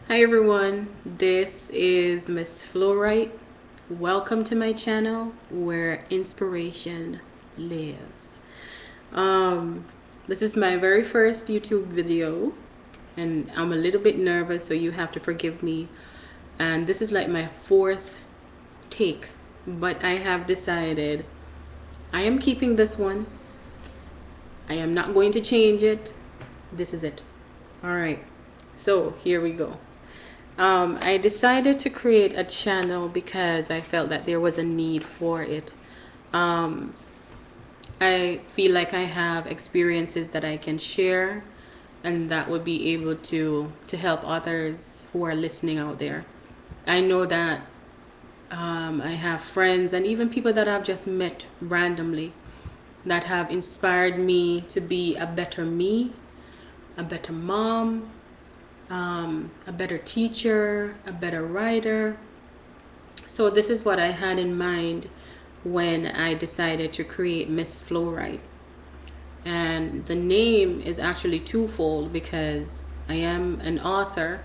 Hi everyone, this is MissFlowWrite. Welcome to my channel where inspiration lives. Um, this is my very first YouTube video and I'm a little bit nervous, so you have to forgive me. And this is like my fourth take, but I have decided I am keeping this one. I am not going to change it. This is it. All right, so here we go. I decided to create a channel because I felt that there was a need for it. Um, I feel like I have experiences that I can share and that would be able to help others who are listening out there. I know that I have friends and even people that I've just met randomly that have inspired me to be a better me, a better mom, a better teacher, a better writer. So this is what I had in mind when I decided to create MissFlowWrite. And the name is actually twofold because I am an author,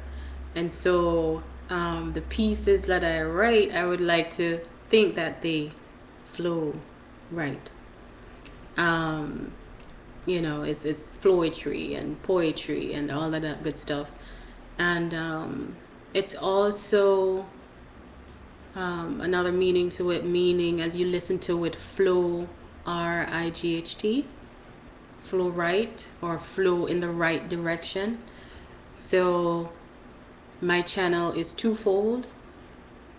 and so the pieces that I write, I would like to think that they flow right. Um, it's poetry and poetry and all of that good stuff. And it's also another meaning to it, meaning as you listen to it, flow, R-I-G-H-T, flow right, or flow in the right direction. So my channel is twofold.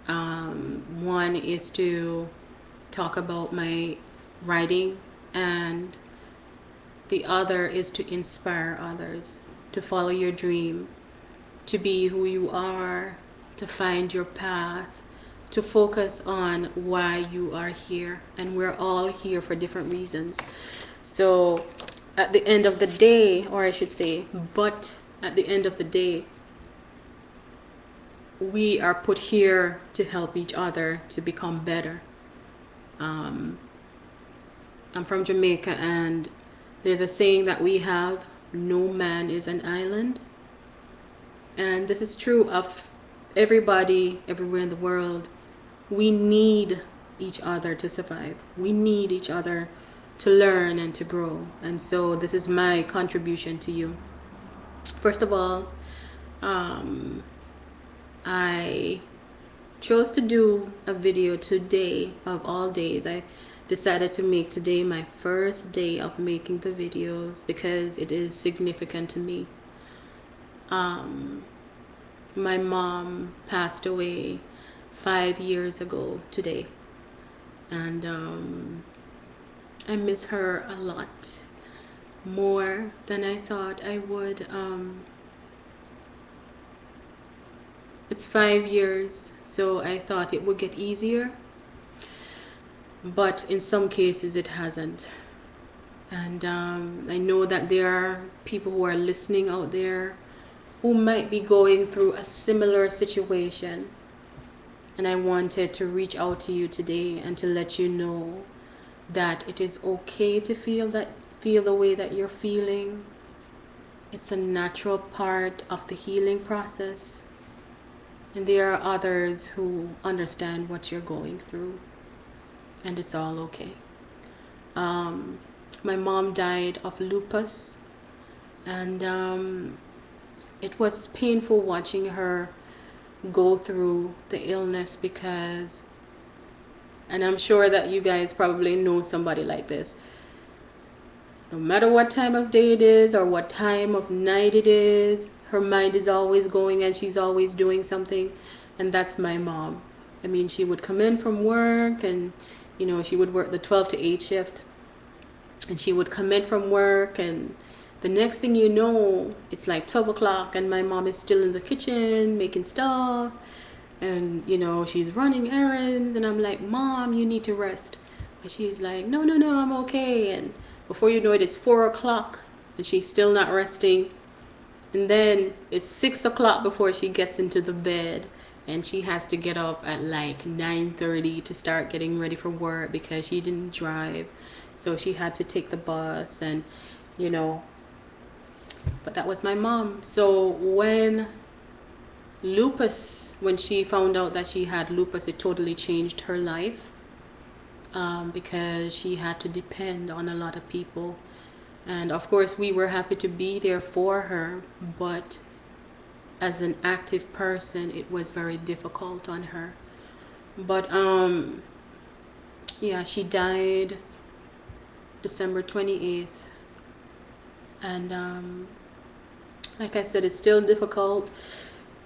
One is to talk about my writing, and the other is to inspire others to follow your dream, to be who you are, to find your path, to focus on why you are here. And we're all here for different reasons. So at the end of the day, or I should say, but at the end of the day, we are put here to help each other to become better. I'm from Jamaica, and there's a saying that we have: no man is an island. And this is true of everybody everywhere in the world. We need each other to survive. We need each other to learn and to grow. And so this is my contribution to you. First of all, I chose to do a video today of all days. I decided to make today my first day of making the videos because it is significant to me. My mom passed away 5 years ago today, and I miss her a lot, more than I thought I would. It's 5 years, so I thought it would get easier, but in some cases it hasn't. And I know that there are people who are listening out there who might be going through a similar situation. And I wanted to reach out to you today and to let you know that it is okay to feel the way that you're feeling. It's a natural part of the healing process. And there are others who understand what you're going through. And it's all okay. My mom died of lupus, and it was painful watching her go through the illness because, and I'm sure that you guys probably know somebody like this, no matter what time of day it is or what time of night it is, her mind is always going and she's always doing something. And that's my mom. I mean, she would come in from work and she would work the 12 to 8 shift, and she would come in from work, and the next thing you know, it's like 12 o'clock and my mom is still in the kitchen making stuff. And, she's running errands. And I'm like, Mom, you need to rest. But she's like, no, no, no, I'm okay. And before you know it, it's 4 o'clock and she's still not resting. And then it's 6 o'clock before she gets into the bed. And she has to get up at like 9:30 to start getting ready for work because she didn't drive. So she had to take the bus and, but that was my mom. So when lupus, when she found out that she had lupus, it totally changed her life, because she had to depend on a lot of people. And of course, we were happy to be there for her, but as an active person, it was very difficult on her. But yeah, she died December 28th. And like I said, it's still difficult.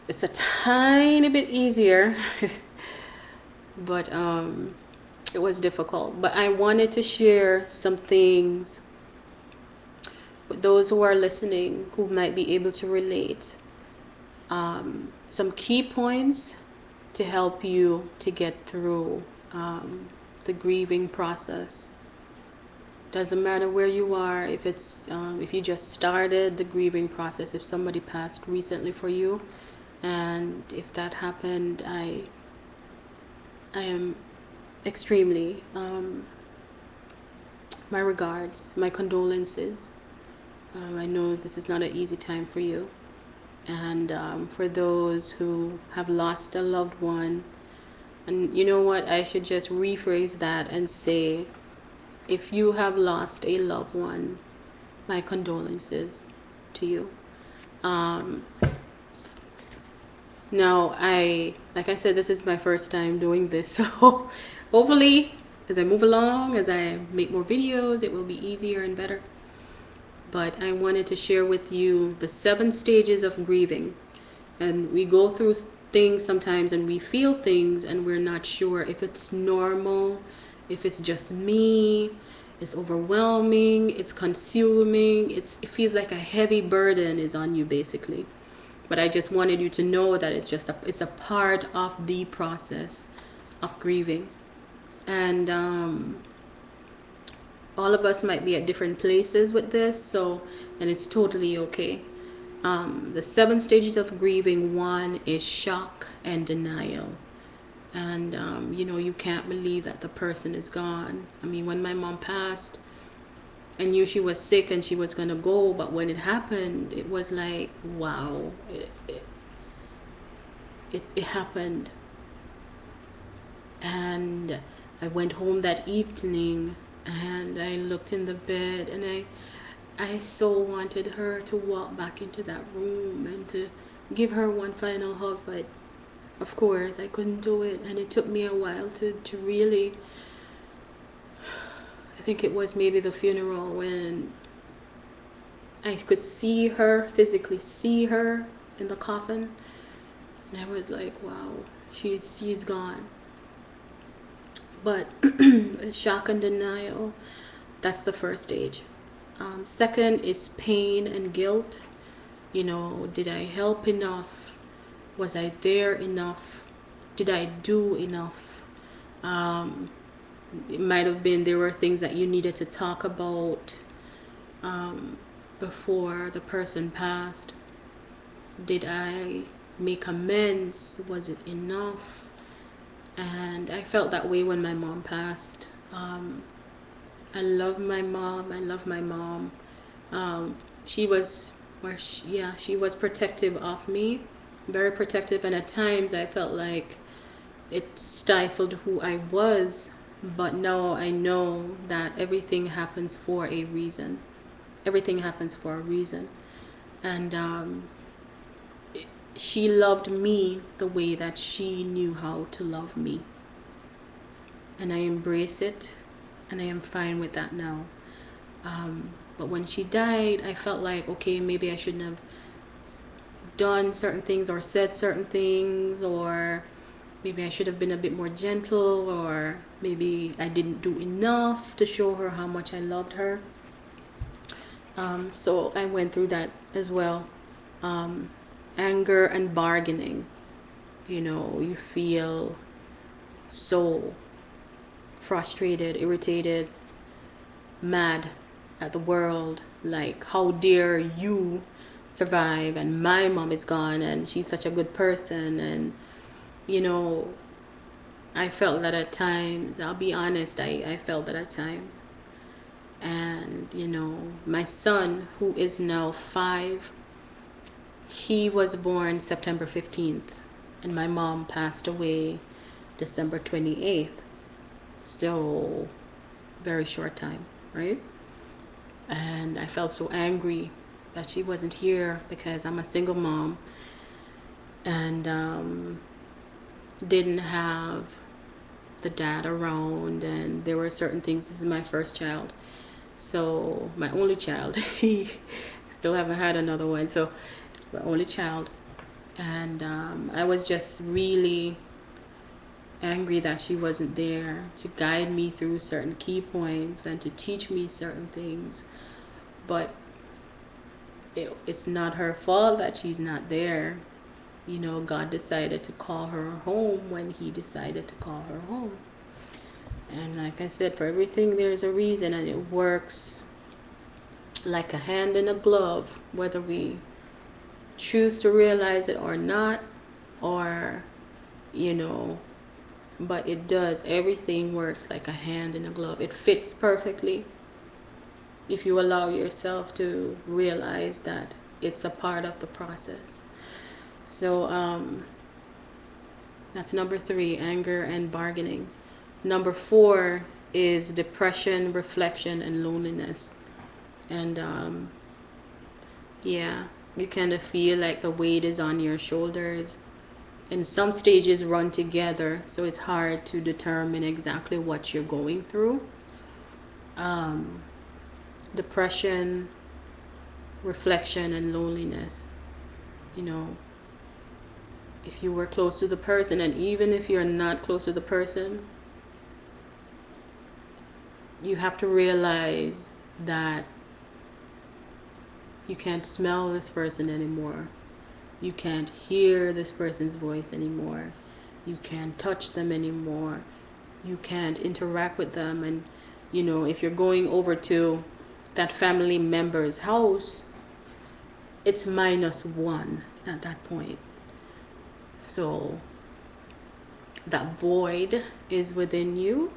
It's a tiny bit easier, but it was difficult. But I wanted to share some things with those who are listening who might be able to relate. Some key points to help you to get through the grieving process. Doesn't matter where you are, if it's if you just started the grieving process, if somebody passed recently for you, and if that happened, I am extremely my regards, my condolences. I know this is not an easy time for you. And for those who have lost a loved one, and you know what, I should just rephrase that and say, if you have lost a loved one, my condolences to you. Now, like I said, this is my first time doing this, so hopefully as I move along, as I make more videos, it will be easier and better. But I wanted to share with you the 7 stages of grieving. And we go through things sometimes and we feel things and we're not sure if it's normal, if it's just me, it's overwhelming, it's consuming, it feels like a heavy burden is on you basically. But I just wanted you to know that it's a part of the process of grieving. And all of us might be at different places with this, and it's totally okay. The 7 stages of grieving, 1 is shock and denial. And you can't believe that the person is gone. I mean, when my mom passed, I knew she was sick and she was gonna go, but when it happened, it was like, wow, it happened. And I went home that evening and I looked in the bed and I so wanted her to walk back into that room and to give her one final hug, but of course I couldn't do it. And it took me a while to really, I think it was maybe the funeral when I could see her, physically see her in the coffin, and I was like, wow, she's gone. But shock and denial, that's the first stage. Second is pain and guilt. Did I help enough? Was I there enough? Did I do enough? It might have been there were things that you needed to talk about before the person passed. Did I make amends? Was it enough? And I felt that way when my mom passed. I love my mom. I love my mom. She was protective of me, very protective, and at times I felt like it stifled who I was. But now I know that everything happens for a reason. Everything happens for a reason. And she loved me the way that she knew how to love me. And I embrace it, and I am fine with that now. But when she died, I felt like, okay, maybe I shouldn't have done certain things or said certain things, or maybe I should have been a bit more gentle, or maybe I didn't do enough to show her how much I loved her. So I went through that as well. Anger and bargaining. You feel so frustrated, irritated, mad at the world, like, how dare you survive, and my mom is gone and she's such a good person. And I felt that at times. I'll be honest, I felt that at times. And my son, who is now 5, He was born September 15th, and my mom passed away December 28th. So, very short time, right? And I felt so angry that she wasn't here because I'm a single mom and didn't have the dad around, and there were certain things. This is my first child, so my only child. He still haven't had another one, so my only child. And I was just really angry that she wasn't there to guide me through certain key points and to teach me certain things. But it's not her fault that she's not there. You know, God decided to call her home when He decided to call her home. And like I said, for everything there's a reason, and it works like a hand in a glove, whether we choose to realize it or not, or, you know, but it does. Everything works like a hand in a glove. It fits perfectly if you allow yourself to realize that it's a part of the process. So that's number 3, anger and bargaining. Number 4 is depression, reflection, and loneliness. And yeah, you kind of feel like the weight is on your shoulders. And some stages run together, so it's hard to determine exactly what you're going through. Depression, reflection, and loneliness. You know, if you were close to the person, and even if you're not close to the person, you have to realize that you can't smell this person anymore. You can't hear this person's voice anymore. You can't touch them anymore. You can't interact with them. And, you know, if you're going over to that family member's house, it's -1 at that point. So that void is within you,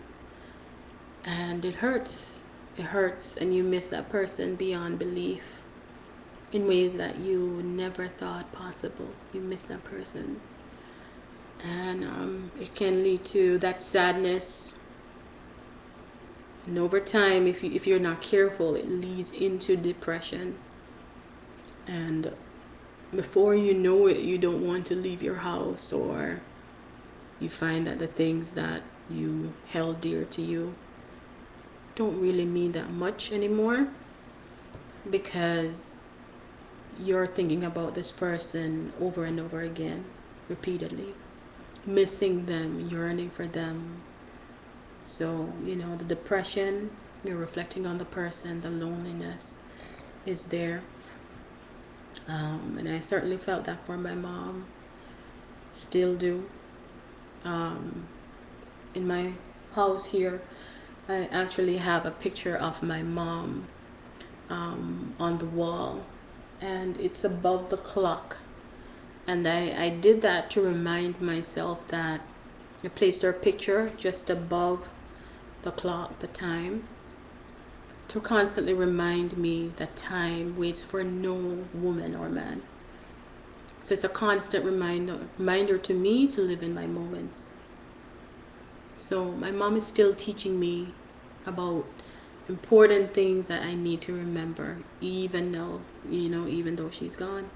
and it hurts. It hurts, and you miss that person beyond belief in ways that you never thought possible. You miss that person, and it can lead to that sadness. And over time, if you're not careful, it leads into depression. And before you know it, you don't want to leave your house, or you find that the things that you held dear to you don't really mean that much anymore, because you're thinking about this person over and over again, repeatedly, missing them, yearning for them. So, you know, the depression, you're reflecting on the person, the loneliness is there. And I certainly felt that for my mom, still do. In my house here, I actually have a picture of my mom on the wall, and it's above the clock. And I did that to remind myself that I placed her picture just above the clock, the time, to constantly remind me that time waits for no woman or man. So it's a constant reminder to me to live in my moments. So my mom is still teaching me about important things that I need to remember, even though, you know, even though she's gone.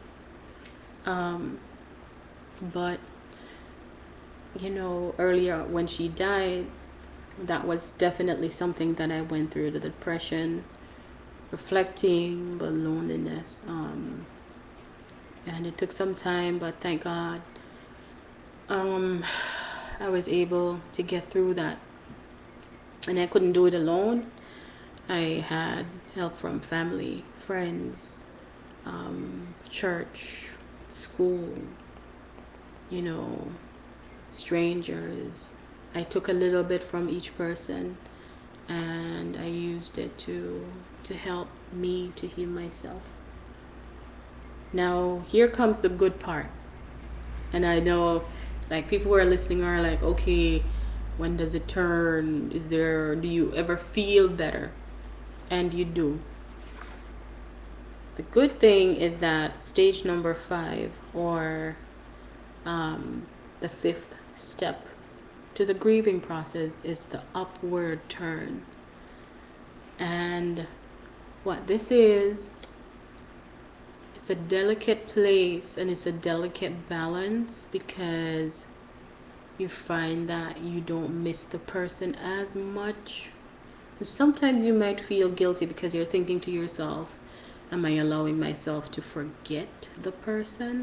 But, you know, earlier when she died, that was definitely something that I went through, the depression, reflecting, the loneliness. And it took some time, but thank God I was able to get through that. And I couldn't do it alone. I had help from family, friends, church, school, you know, strangers. I took a little bit from each person, and I used it to help me to heal myself. Now, here comes the good part. And I know, like, people who are listening are like, okay, when does it turn? Do you ever feel better? And you do. The good thing is that stage number 5, or the 5th step to the grieving process, is the upward turn. And what this is, it's a delicate place and it's a delicate balance, because you find that you don't miss the person as much. And sometimes you might feel guilty because you're thinking to yourself, am I allowing myself to forget the person?